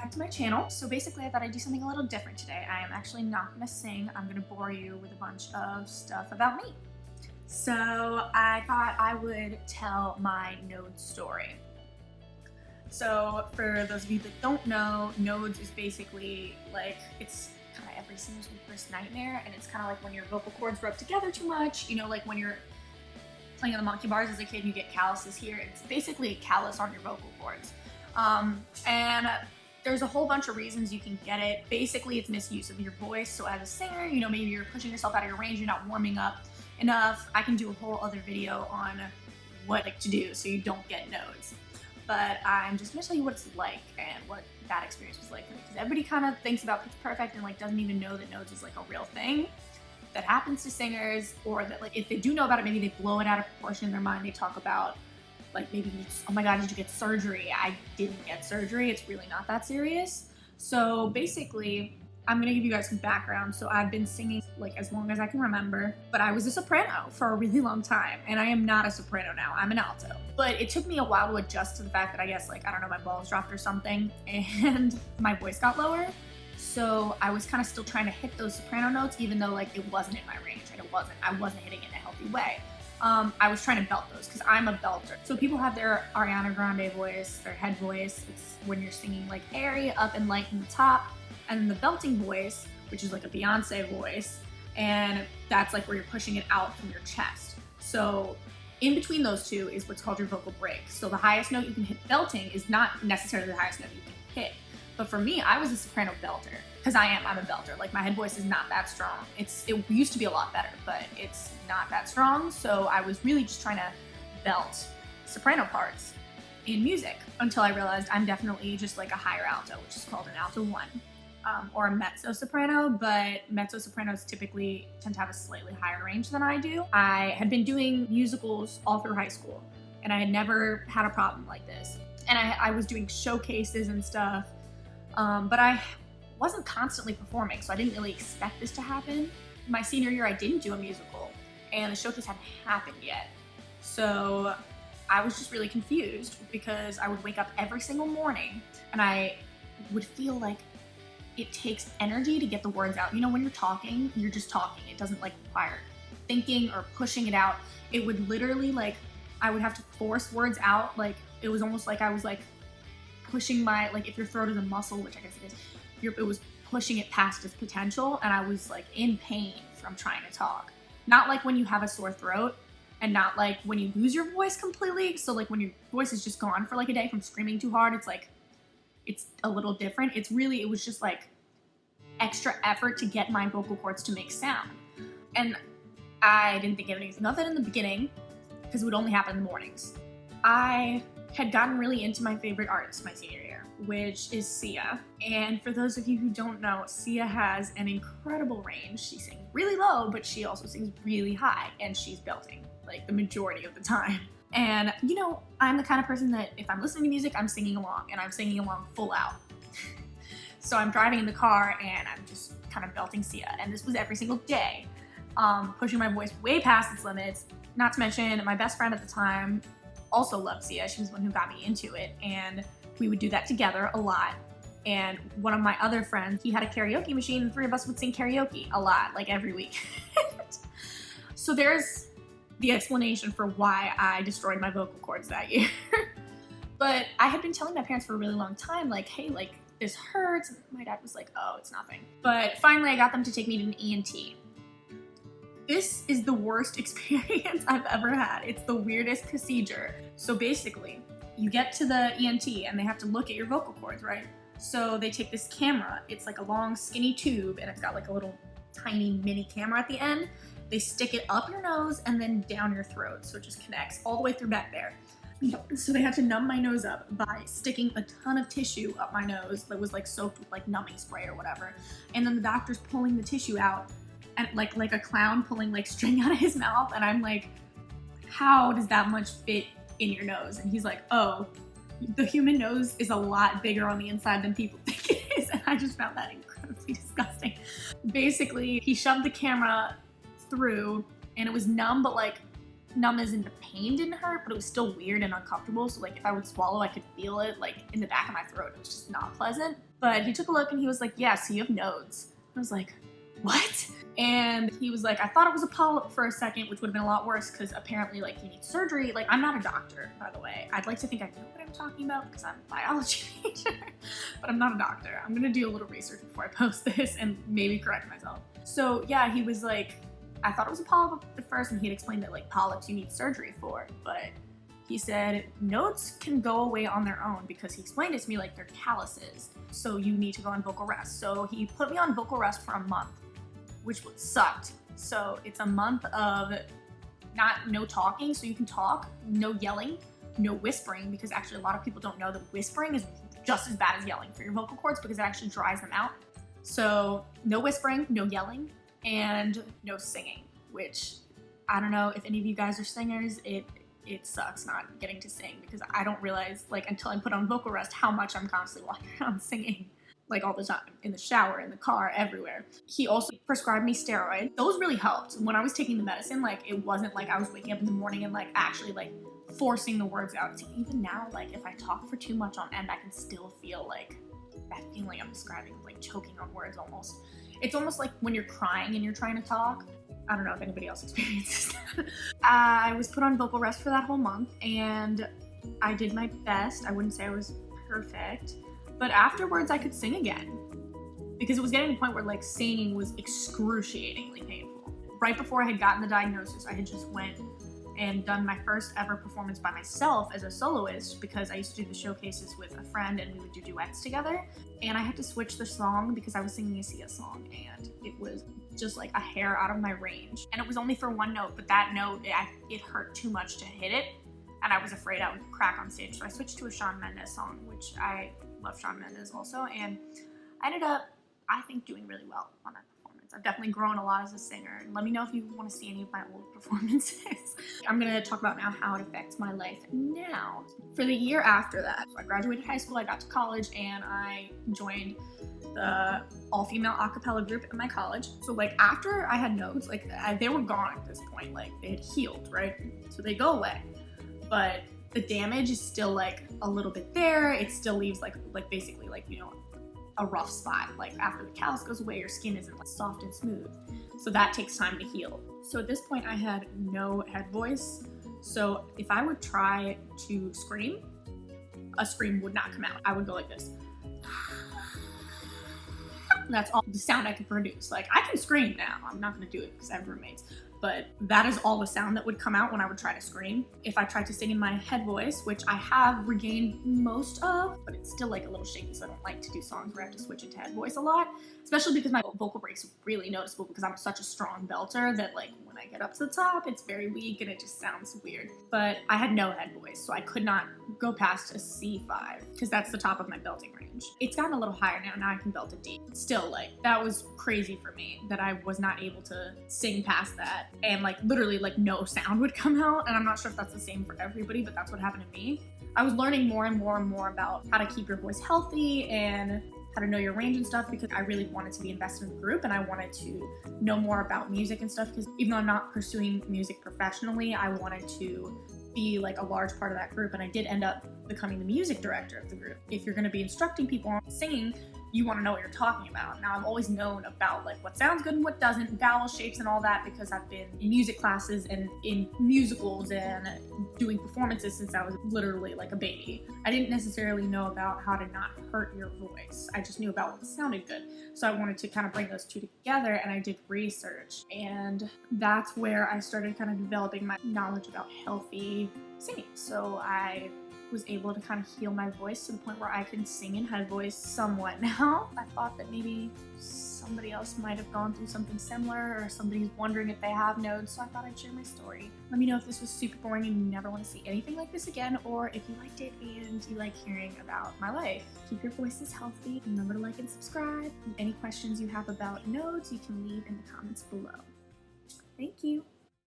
back to my channel. So basically I thought I'd do something a little different today. I am actually not gonna sing. I'm gonna bore you with a bunch of stuff about me. So I thought I would tell my node story. So for those of you that don't know, nodes is basically like, it's kind of every singer's worst nightmare, and it's kind of like when your vocal cords rub together too much, you know, like when you're playing on the monkey bars as a kid and you get calluses here. It's basically a callus on your vocal cords. And there's a whole bunch of reasons you can get it. Basically, it's misuse of your voice. So as a singer, you know, maybe you're pushing yourself out of your range, you're not warming up enough. I can do a whole other video on what to do so you don't get nodes. But I'm just gonna tell you what it's like and what that experience was like for me. Because everybody kind of thinks about Pitch Perfect and like doesn't even know that nodes is like a real thing that happens to singers, or that like if they do know about it, maybe they blow it out of proportion in their mind. They talk about like maybe it's, oh my god, did you get surgery? I didn't get surgery. It's really not that serious. So basically, I'm gonna give you guys some background. So I've been singing like as long as I can remember, but I was a soprano for a really long time, and I am not a soprano now. I'm an alto. But it took me a while to adjust to the fact that I guess like, I don't know, my balls dropped or something, and my voice got lower. So I was kind of still trying to hit those soprano notes, even though like it wasn't in my range, and I wasn't hitting it in a healthy way. I was trying to belt those because I'm a belter. So people have their Ariana Grande voice, their head voice. It's when you're singing like airy, up and light in the top, and then the belting voice, which is like a Beyonce voice, and that's like where you're pushing it out from your chest. So in between those two is what's called your vocal break. So the highest note you can hit belting is not necessarily the highest note you can hit. But for me, I was a soprano belter, because I'm a belter. Like my head voice is not that strong. It used to be a lot better, but it's not that strong. So I was really just trying to belt soprano parts in music until I realized I'm definitely just like a higher alto, which is called an alto 1, or a mezzo soprano. But mezzo sopranos typically tend to have a slightly higher range than I do. I had been doing musicals all through high school, and I had never had a problem like this. And I was doing showcases and stuff. But I wasn't constantly performing, so I didn't really expect this to happen. My senior year, I didn't do a musical, and the showcase hadn't happened yet. So I was just really confused because I would wake up every single morning and I would feel like it takes energy to get the words out. You know, when you're talking, you're just talking. It doesn't like require thinking or pushing it out. It would literally like, I would have to force words out. Like it was almost like I was like pushing my, like if your throat is a muscle, which I guess it is, it was pushing it past its potential, and I was like in pain from trying to talk. Not like when you have a sore throat, and not like when you lose your voice completely. So like when your voice is just gone for like a day from screaming too hard, it's like, it's a little different. It was just like extra effort to get my vocal cords to make sound. And I didn't think of anything of it in the beginning because it would only happen in the mornings. I had gotten really into my favorite artist my senior year, which is Sia. And for those of you who don't know, Sia has an incredible range. She sings really low, but she also sings really high, and she's belting like the majority of the time. And you know, I'm the kind of person that if I'm listening to music, I'm singing along, and I'm singing along full out. So I'm driving in the car and I'm just kind of belting Sia, and this was every single day, pushing my voice way past its limits. Not to mention my best friend at the time also loved Sia. She was the one who got me into it, and we would do that together a lot. And one of my other friends, he had a karaoke machine, and the three of us would sing karaoke a lot, like every week. So there's the explanation for why I destroyed my vocal cords that year. But I had been telling my parents for a really long time, like, hey, like this hurts. And my dad was like, oh, it's nothing. But finally I got them to take me to an ENT. This is the worst experience I've ever had. It's the weirdest procedure. So basically, you get to the ENT and they have to look at your vocal cords, right? So they take this camera. It's like a long skinny tube, and it's got like a little tiny mini camera at the end. They stick it up your nose and then down your throat, so it just connects all the way through back there. So they had to numb my nose up by sticking a ton of tissue up my nose that was like soaked with like numbing spray or whatever. And then the doctor's pulling the tissue out, and like a clown pulling like string out of his mouth, and I'm like, how does that much fit in your nose? And he's like, oh, the human nose is a lot bigger on the inside than people think it is. And I just found that incredibly disgusting. Basically, he shoved the camera through, and it was numb, but like numb as in the pain didn't hurt, but it was still weird and uncomfortable. So like if I would swallow, I could feel it like in the back of my throat. It was just not pleasant. But he took a look and he was like, yeah, so you have nodes. I was like, what? And he was like, I thought it was a polyp for a second, which would have been a lot worse because apparently like you need surgery. Like I'm not a doctor, by the way. I'd like to think I know what I'm talking about because I'm a biology major, but I'm not a doctor. I'm gonna do a little research before I post this and maybe correct myself. So yeah, he was like, I thought it was a polyp at first, and he'd explained that like polyps you need surgery for, but he said nodes can go away on their own because he explained it to me like they're calluses. So you need to go on vocal rest. So he put me on vocal rest for a month, which sucked. So it's a month of no talking, so you can talk, no yelling, no whispering, because actually a lot of people don't know that whispering is just as bad as yelling for your vocal cords because it actually dries them out. So no whispering, no yelling, and no singing, which I don't know if any of you guys are singers, it sucks not getting to sing because I don't realize like until I put on vocal rest how much I'm constantly walking around singing like all the time, in the shower, in the car, everywhere. He also prescribed me steroids. Those really helped. When I was taking the medicine, like it wasn't like I was waking up in the morning and like actually like forcing the words out. See, even now, like if I talk for too much on end, I can still feel like that feeling I'm describing, like choking on words almost. It's almost like when you're crying and you're trying to talk. I don't know if anybody else experiences that. I was put on vocal rest for that whole month and I did my best. I wouldn't say I was perfect, but afterwards I could sing again because it was getting to the point where like singing was excruciatingly painful. Right before I had gotten the diagnosis, I had just went and done my first ever performance by myself as a soloist because I used to do the showcases with a friend and we would do duets together. And I had to switch the song because I was singing a Sia song and it was just like a hair out of my range. And it was only for one note, but that note, it hurt too much to hit it. And I was afraid I would crack on stage. So I switched to a Shawn Mendes song, which I love Shawn Mendes also. And I ended up, I think, doing really well on that performance. I've definitely grown a lot as a singer. And let me know if you want to see any of my old performances. I'm going to talk about now how it affects my life now. For the year after that, so I graduated high school, I got to college, and I joined the all-female a cappella group at my college. So like after I had nodes, like they were gone at this point, like they had healed, right? So they go away, but the damage is still like a little bit there. It still leaves like basically like, you know, a rough spot. Like after the callus goes away, your skin isn't like soft and smooth. So that takes time to heal. So at this point I had no head voice. So if I would try to scream, a scream would not come out. I would go like this. That's all the sound I could produce. Like I can scream now. I'm not gonna do it because I have roommates, but that is all the sound that would come out when I would try to scream. If I tried to sing in my head voice, which I have regained most of, but it's still like a little shaky, so I don't like to do songs where I have to switch into head voice a lot, especially because my vocal breaks are really noticeable because I'm such a strong belter that like when I get up to the top, it's very weak and it just sounds weird. But I had no head voice, so I could not go past a C5 because that's the top of my belting range. It's gotten a little higher now. Now I can belt a D. Still, like that was crazy for me that I was not able to sing past that, and like literally like no sound would come out. And I'm not sure if that's the same for everybody, but that's what happened to me. I was learning more and more and more about how to keep your voice healthy and how to know your range and stuff because I really wanted to be invested in the group and I wanted to know more about music and stuff because even though I'm not pursuing music professionally, I wanted to be like a large part of that group, and I did end up becoming the music director of the group. If you're going to be instructing people on singing, you want to know what you're talking about. Now, I've always known about like what sounds good and what doesn't, vowel shapes and all that because I've been in music classes and in musicals and doing performances since I was literally like a baby. I didn't necessarily know about how to not hurt your voice. I just knew about what sounded good. So I wanted to kind of bring those two together, and I did research, and that's where I started kind of developing my knowledge about healthy singing. So I was able to kind of heal my voice to the point where I can sing in head voice somewhat now. I thought that maybe somebody else might have gone through something similar, or somebody's wondering if they have nodes, so I thought I'd share my story. Let me know if this was super boring and you never want to see anything like this again, or if you liked it and you like hearing about my life. Keep your voices healthy. Remember to like and subscribe. Any questions you have about nodes, you can leave in the comments below. Thank you.